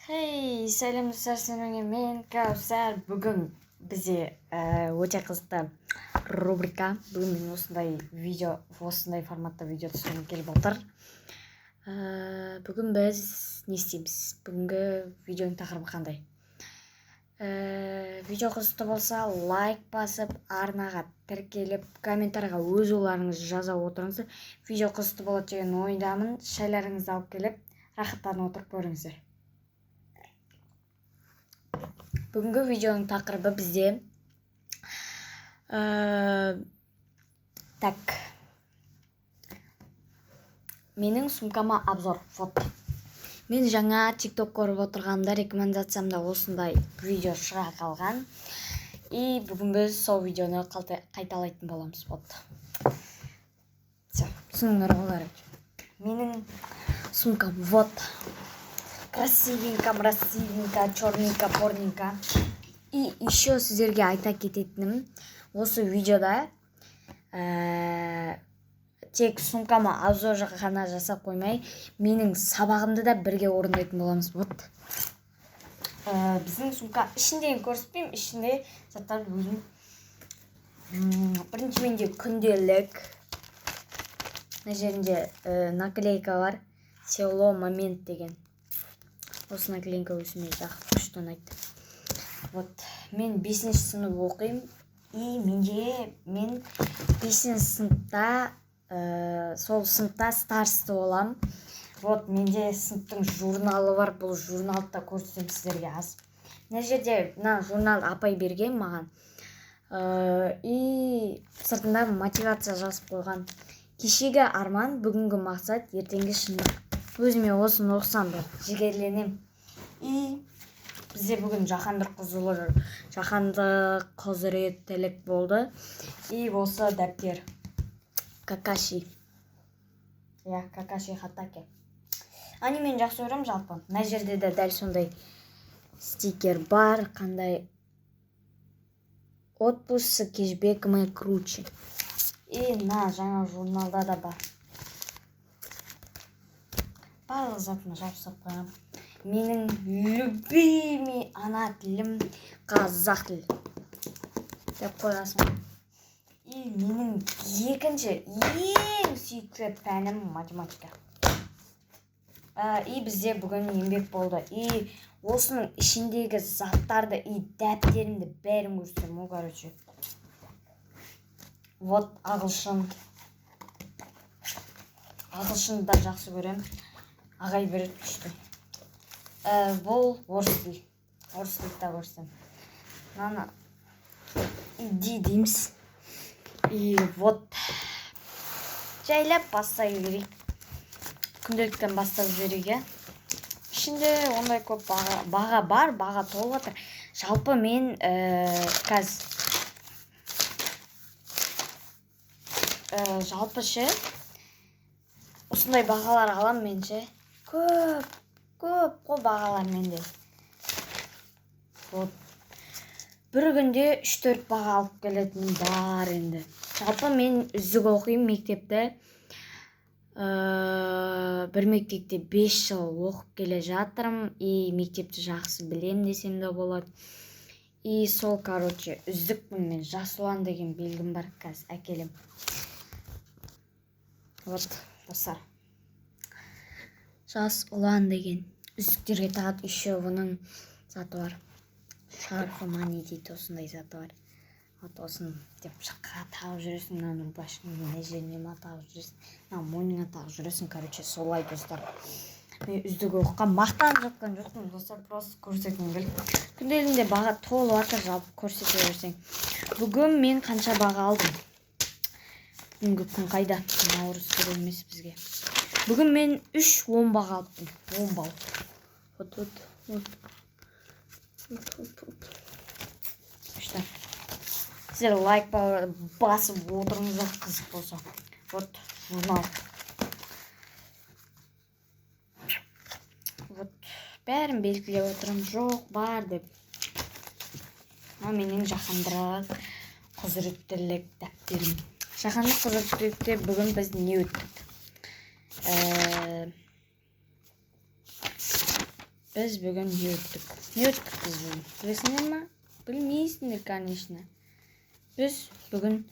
Хей, сәлем достар, мен Кәусар. Бүгін бізде өте қызықты рубрика. Бүгін мен осындай форматта видео түсіргім келіп отыр. Бүгін біз не істейміз? Бүгінгі видеоның тақырыбы қандай? Видео қызықты болса, лайк басып, арнаға тіркеліп, комментарийға өз ойларыңызды жаза отырыңыздар. Видео қызықты болады деген ойдамын. Шайларыңызды алып келіп, рахаттанып отырып көріңіздер. Бүгінгі видеоның тақырыбы бізде менің сумкама обзор. Мен жаңа TikTok көріп отырғанда рекомендациямда осындай видео шыға қалған. И бүгін біз сол видеоны қайталайтын боламыз. Түсініңдер олар. Менің сумкам красивенько, черненько, порненько. И еще сіздерге айта кететінім, осы видеода тек сумкама обзор ғана жасап қоймай, менің сабағымды да бірге орындайтын боламыз. Біздің сумка ішіндегі көрсетпеймін, ішінде заттар өзім. Бірінші менде күнделік. Мына жерінде наклейка бар, село момент деген. Осы наклейка өзіме жақсы күшті ұнайды. Мен 5-ші сынып оқимын. И мен 5-ші сыныпта сол сыныпта старшысы болам. Менде сыныптың журналы бар. Бұл журналды да көрсетем сіздерге аз. Мына жерде журнал апай берген маған. И сыртында мотивация жазып қойған. Кешегі арман, бүгінгі мақсат, ертеңгі шындық. Өзіме осыны оқысам бір жігерленем. И бізде бүгін жаһандық құзыреттілік болды. И осы дәптер Какаши. Какаши Хатаке. Мен жақсы көремін жалпы. Мына жерде де дәл сондай стикер бар. Қандай отпуск с кешбеком и круче. И жаңа журналда да бар. Барлық затыма жабысып қойам. Менің любимый ана тілім қазақ тілі деп қойғасын. И менің екінші ең сүйікті пәнім математика. И бізде бүгін еңбек болды. И осының ішіндегі заттарды и дәптерімді бәрін көрсетем. Ағылшынды да жақсы көрем. Ағай бір күшті. Бұл орыс тіл. Орыс тілді да көрсем. Иди дейміз. И жайлап бастай берейік. Күнделіктен бастап жіберейік. Ішінде ондай көп баға бар, баға толып отыр. Жалпы мен жалпы осындай бағалар алам менше. Көп бағалар менде. Бір күнде 3-4 баға алып келетін бар енді. Жалпы мен үздік оқимын мектепті. Бір мектепте 5 жыл оқып келе жатырмын. И мектепті жақсы білем десем де болады. И сол, үздікпін мен. Жас ұлан деген белгім бар. Қазір әкелем. Достар. Жас ұлан деген үздіктерге тағат еще бұның заты бар. Шарфымани дейді, осындай заты бар. Осын деп шыққа тағып жүресің, рубашкаңның жеріне тағып жүресің, мойныңа тағып жүресің. Солай достар. Мен үздік оқыған мақтанып жатқан жоқпын, достар, просто көрсеткім келді. Күнделігінде баға толып жатыр, жалпы көрсете берсең. Бүгін мен қанша баға алдым? Бүгінгі күн қайда? Наурыз керек емес бізге. Бүгін мен 3-10 баға алыппын. 10 балл. Сіздер лайк басып отырыңыздар қызық болса. Журнал. Бәрін белгілеп отырым, жоқ, бар деп. Менің жаһандық құзыреттілік дәптерім. Жаһандық құзыреттілікте бүгін біз не өттік? Біз бүгін не өттік біз бүгін? Білесіңдер ма? Білмейсіңдер, конечно. Біз бүгін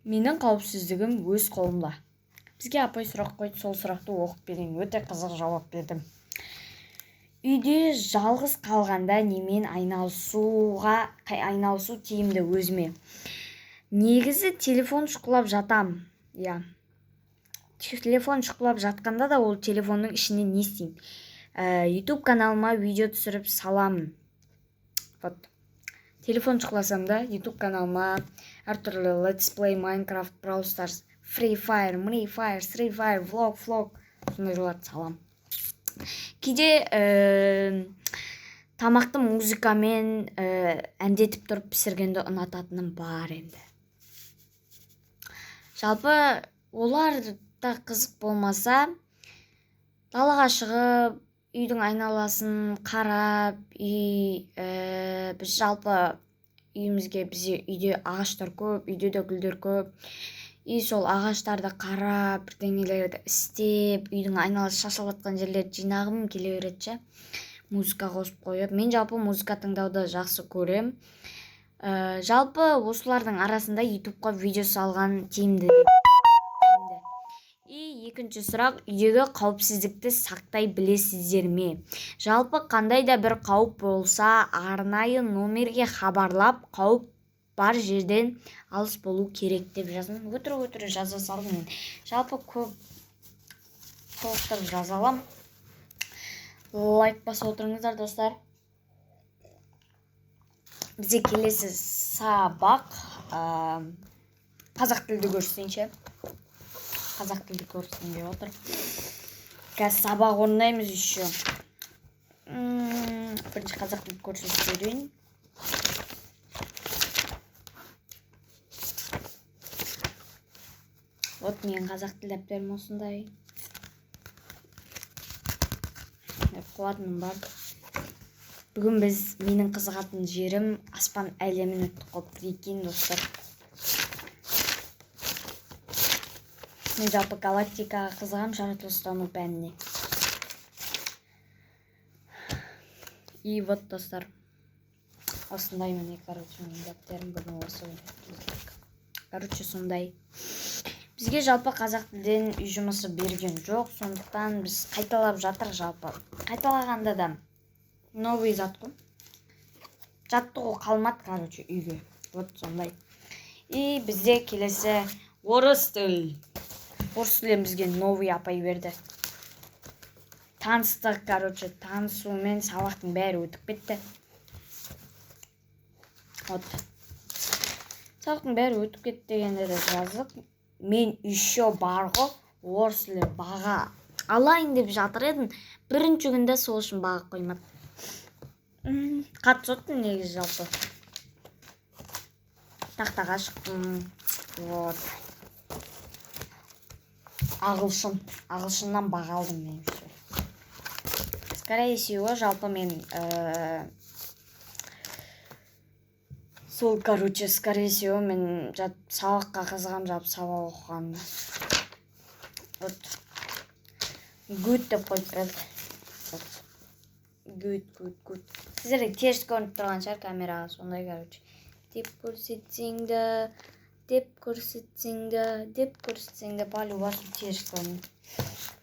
менің қауіпсіздігім өз қолымда. Бізге апай сұрақ қойды, сол сұрақты оқып берейін. Өте қызық жауап бердім. Үйде жалғыз қалғанда немен айналысу тиімді өзіме? Негізі телефон шұқылап жатам. Я. Телефон шұқылап жатқанда да ол телефонның ішіне не істеймін? YouTube каналыма видео түсіріп саламын. Вот. Телефон шұқыласам да YouTube каналыма әртүрлі Let's Play, Minecraft, Brawl Stars, Free Fire, Vlog, сондай жоларды салам. Кейде тамақты музыкамен әндетіп тұрып пісіргенді ұнататыным бар енді. Жалпы олар да қызық болмаса, далаға шығып, үйдің айналасын қарап, біз жалпы бізде үйде ағаштар көп, үйде де гүлдер көп. Сол ағаштарды қарап, бірдеңелерді істеп, үйдің айналасы шашылып жатқан жерлерді жинағым келе береді. Музыка қосып қойып. Мен жалпы музыка тыңдауды жақсы көрем. Жалпы осылардың арасында YouTube'қа видео салған тиімді. Екінші сұрақ, үйдегі қауіпсіздікті сақтай білесіздер ме? Жалпы қандай да бір қауіп болса, арнайы номерге хабарлап, қауіп бар жерден алыс болу керек деп жаздым. Өтірік жаза салдым мен. Жалпы көп толықтырып жаза алам. Лайк басып отырыңыздар, достар. Бізде келесі сабақ қазақ тілді көрсетейінші. Қазақ тілді көрсетейін деп отыр. Қазір сабақ орындаймыз еще. Бірінші қазақ тілді көрсетіп берейін. Вот менің қазақ тіл дәптерім осындай. Қуатыным бар. Бүгін менің қызығатын жерім аспан әлемін өттік қойып екен, достар. Мен жалпы галактикаға қызығам, жаратылыстану пәніне. И вот, достар, осындай міне, менің дәптерім бүгін осы. Сондай. Бізге жалпы қазақ тілден үй жұмысы берген жоқ, сондықтан біз қайталап жатыр жалпы. Қайталағанда да новый зат қой. Жаттығу қалмады, үйге. Вот сондай. И бізде келесі орыс тіл. Орыс тілін бізге новый апай берді. Таныстық, танысумен сабақтың бәрі өтіп кетті. Вот. Сабақтың бәрі өтіп кетті дегенде де жаздық. Мен еще барғы орыс тілі баға алайын деп жатыр едім. Бірінші күнде сол үшін баға қоймады. Қатты соттым негізі жалпы. Тақтаға шықтым. Вот. Ағылшыннан баға алдым мен. Скорее всего, жалпы мен скорее всего, мен сабаққа қызығам, жалпы сабақ оқығанды. Вот. Good деп қойып берді. Good. Сіздерге теріс көрініп тұрған шығар камераға, сондай, Деп көрсетсеңді, по-любому теріс көрініп.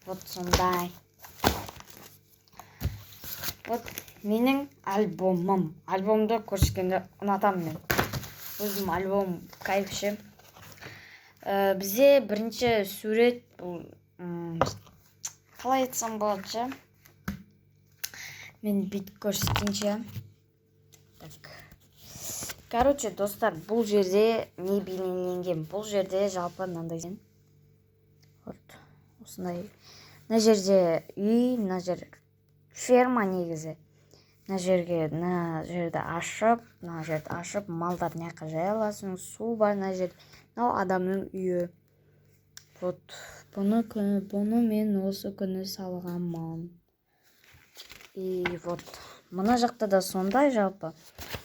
Вот сондай. Вот менің альбомым. Альбомды көрсеткенде ұнатам мен. Өзім альбом кайфшы. Бізде бірінші сурет бұл қалай айтсам болады. Мен бүйтіп көрсеткенше. Достар, бұл жерде не бейнеленген? Бұл жерде жалпы мынандай. Осындай. Мына жерде үй, мына жер ферма негізі. Мына жерді ашып, малдар няқа жай аласың, су бар мына жерде. Мынау адамның үйі. Вот. Бұны мен осы күні салғанмын. И вот. Мына жақта да сондай жалпы.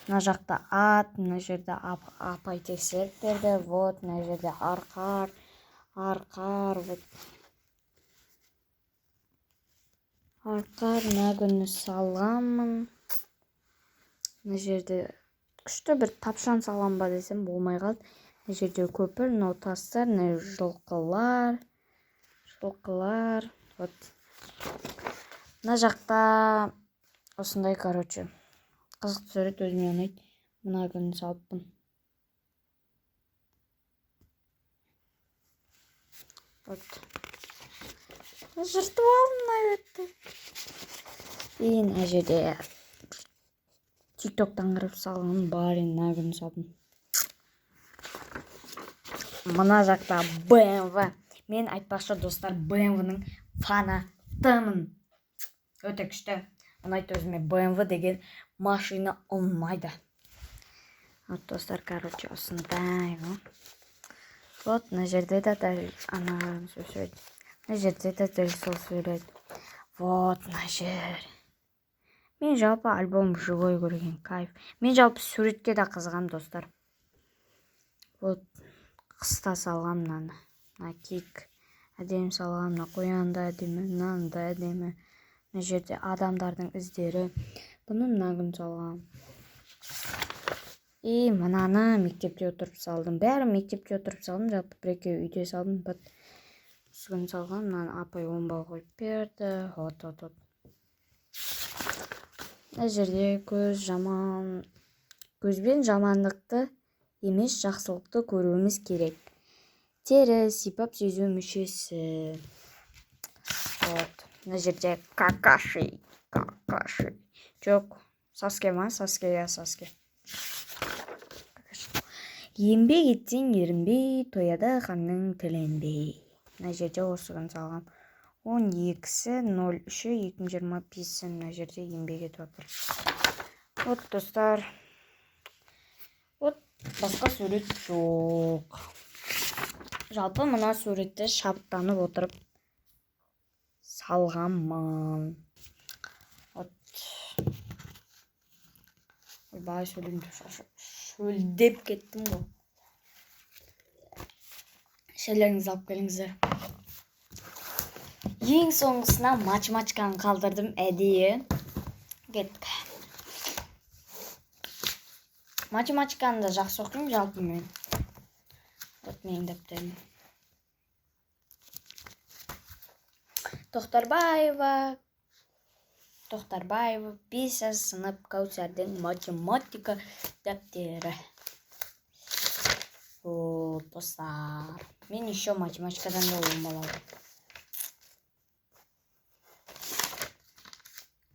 Мына жақта ат, мына жерде апай тексеріп берді. Вот, мына жерде арқар, вот. Арқа мына күні саламын. Мына жерде күшті бір тапшан салам ба десем болмай қалды. Мына жерде көпір, мынау тастар, мына жылқылар. Вот. Мына жақта осындай, короче, қызық сурет өзіме ұнайды. Мына күні салыппын. Вот. Жыртып алдым мына бетті. И мына жерде тиктоктан кіріп салған бар, мына күні салдым. Мына жақта BMW. Мен айтпақшы достар, BMW-ның фанатымын. Өте күшті. Ұнайды өзіме, BMW деген машина ұнайды. Вот достар, короче, осындай. Вот, мына жерде де дәл анаған сурет. Мына жерде де дәл сол сурет. Вот, мына жер. Мен жалпы альбом живой көрген, кайф. Мен жалпы суретке да қызығам достар. Вот, қыста салғам мынаны. Мына кик әдемі салғам, мына қоянда әдемі, мынанда әдемі. Мына жерде адамдардың іздері. Бұны мына күн салғам. И мынаны мектепте отырып салдым. Бәрі мектепте отырып салдым. Жалпы бір-екеу үйде салдым. Осы күн салғам. Мынаны апай оңбай қойып берді. Вот. Мына жерде көзбен жамандықты емес, жақсылықты көруіміз керек. Тері сипап сезу мүшесі. Вот. Мына жерде какаши. Жоқ, Саске ма? Саске. Еңбек етсең ерінбей, тояда ханның тіленбей. Мына жерде осы күн салғам. 12.03.2025 мына жерде еңбек етіп отыр. Вот достар. Вот басқа сурет жоқ. Жалпы мына суретті шабыттанып отырып салғаммын. Вот. Ойбай, шөлдеп кеттім ғой. Шелеріңізді алып келіңіздер. Ең соңғысына математиканы қалдырдым, әдейі. Кеттік. Математиканы да жақсы оқимын жалпы мен. Вот менің дәптерім. Тоқтарбаева 5 сынып Кәусәрдің математика дәптері. О, достар. Мен еще математикадан да ойым алады.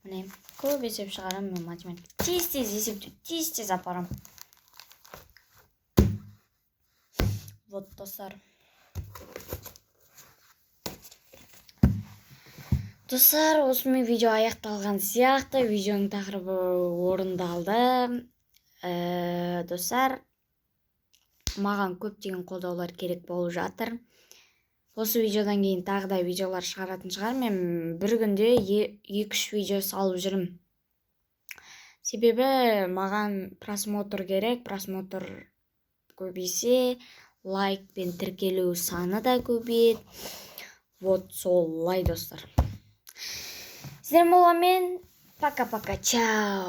Міне, көп есеп шығарам мен математика. Тез есепті, тез апарам. Вот, достар. Достар, осымен видео аяқталған сияқты. Видеоның тақырыбы орындалды. Достар, маған көптеген қолдаулар керек болып жатыр. Осы видеодан кейін тағы да видеолар шығаратын шығар. Мен бір күнде 2-3 видео салып жүрмін. Себебі маған просмотр керек. Просмотр көбейсе, лайк пен тіркелу саны да көбейеді. Вот солай достар. Сіздермен боламын мен. Пока-пока. Чао.